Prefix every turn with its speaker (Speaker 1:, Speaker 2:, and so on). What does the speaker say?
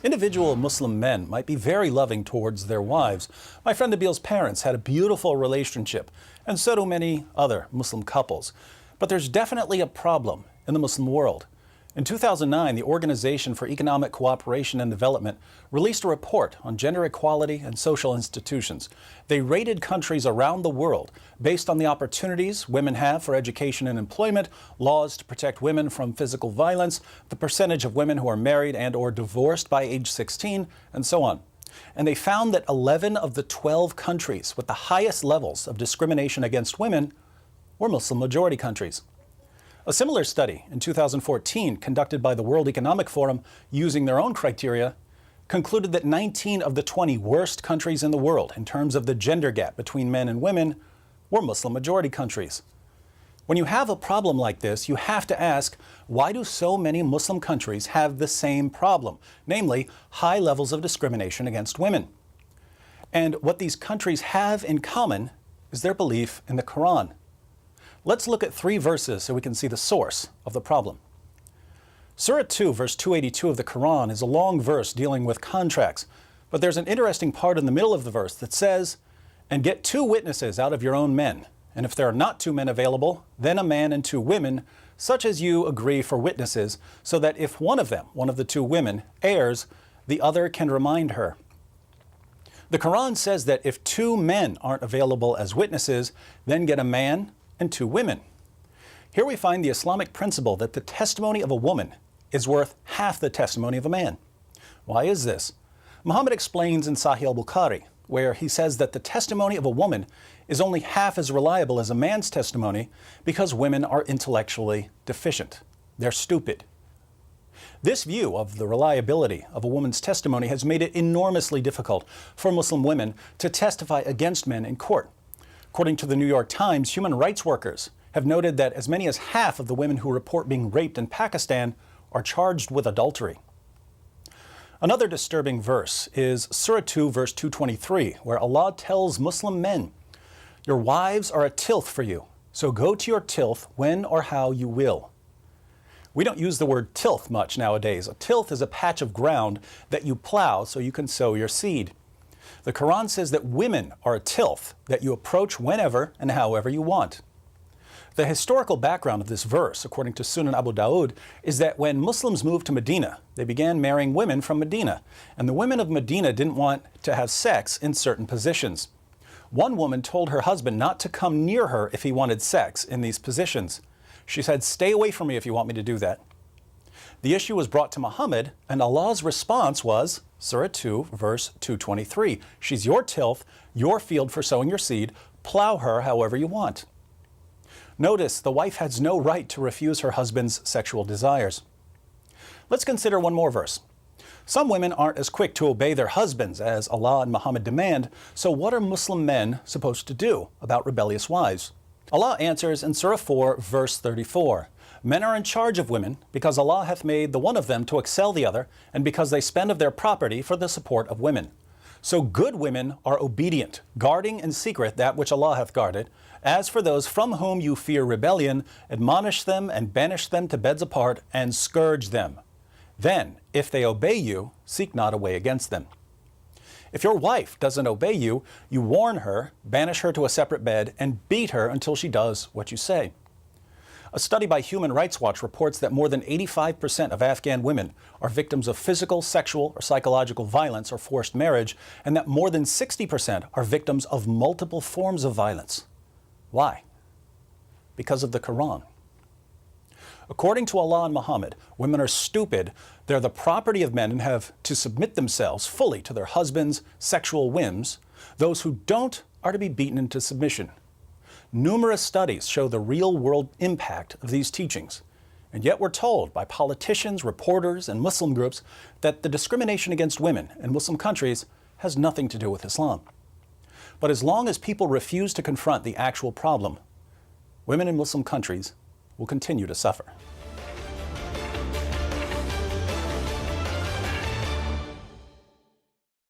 Speaker 1: Individual Muslim men might be very loving towards their wives. My friend Abil's parents had a beautiful relationship, and so do many other Muslim couples. But there's definitely a problem in the Muslim world. In 2009, the Organization for Economic Cooperation and Development released a report on gender equality and social institutions. They rated countries around the world based on the opportunities women have for education and employment, laws to protect women from physical violence, the percentage of women who are married and or divorced by age 16, and so on. And they found that 11 of the 12 countries with the highest levels of discrimination against women were Muslim-majority countries. A similar study in 2014, conducted by the World Economic Forum using their own criteria, concluded that 19 of the 20 worst countries in the world in terms of the gender gap between men and women were Muslim-majority countries. When you have a problem like this, you have to ask, why do so many Muslim countries have the same problem, namely high levels of discrimination against women? And what these countries have in common is their belief in the Quran. Let's look at 3 verses so we can see the source of the problem. Surah 2, verse 282 of the Quran is a long verse dealing with contracts, but there's an interesting part in the middle of the verse that says, "And get 2 witnesses out of your own men, and if there are not 2 men available, then a man and 2 women, such as you agree for witnesses, so that if one of them, one of the 2 women, errs, the other can remind her." The Quran says that if 2 men aren't available as witnesses, then get a man and 2 women. Here we find the Islamic principle that the testimony of a woman is worth half the testimony of a man. Why is this? Muhammad explains in Sahih al-Bukhari, where he says that the testimony of a woman is only half as reliable as a man's testimony because women are intellectually deficient. They're stupid. This view of the reliability of a woman's testimony has made it enormously difficult for Muslim women to testify against men in court. According to the New York Times, human rights workers have noted that as many as half of the women who report being raped in Pakistan are charged with adultery. Another disturbing verse is Surah 2, verse 223, where Allah tells Muslim men, "Your wives are a tilth for you, so go to your tilth when or how you will." We don't use the word tilth much nowadays. A tilth is a patch of ground that you plow so you can sow your seed. The Quran says that women are a tilth that you approach whenever and however you want. The historical background of this verse, according to Sunan Abu Dawud, is that when Muslims moved to Medina, they began marrying women from Medina, and the women of Medina didn't want to have sex in certain positions. One woman told her husband not to come near her if he wanted sex in these positions. She said, "Stay away from me if you want me to do that." The issue was brought to Muhammad, and Allah's response was Surah 2, verse 223. "She's your tilth, your field for sowing your seed. Plow her however you want." Notice the wife has no right to refuse her husband's sexual desires. Let's consider one more verse. Some women aren't as quick to obey their husbands as Allah and Muhammad demand, so what are Muslim men supposed to do about rebellious wives? Allah answers in Surah 4, verse 34. "Men are in charge of women, because Allah hath made the one of them to excel the other, and because they spend of their property for the support of women. So good women are obedient, guarding in secret that which Allah hath guarded. As for those from whom you fear rebellion, admonish them and banish them to beds apart, and scourge them. Then, if they obey you, seek not a way against them." If your wife doesn't obey you, you warn her, banish her to a separate bed, and beat her until she does what you say. A study by Human Rights Watch reports that more than 85% of Afghan women are victims of physical, sexual, or psychological violence or forced marriage, and that more than 60% are victims of multiple forms of violence. Why? Because of the Quran. According to Allah and Muhammad, women are stupid, they're the property of men and have to submit themselves fully to their husbands' sexual whims. Those who don't are to be beaten into submission. Numerous studies show the real-world impact of these teachings, and yet we're told by politicians, reporters, and Muslim groups that the discrimination against women in Muslim countries has nothing to do with Islam. But as long as people refuse to confront the actual problem, women in Muslim countries will continue to suffer.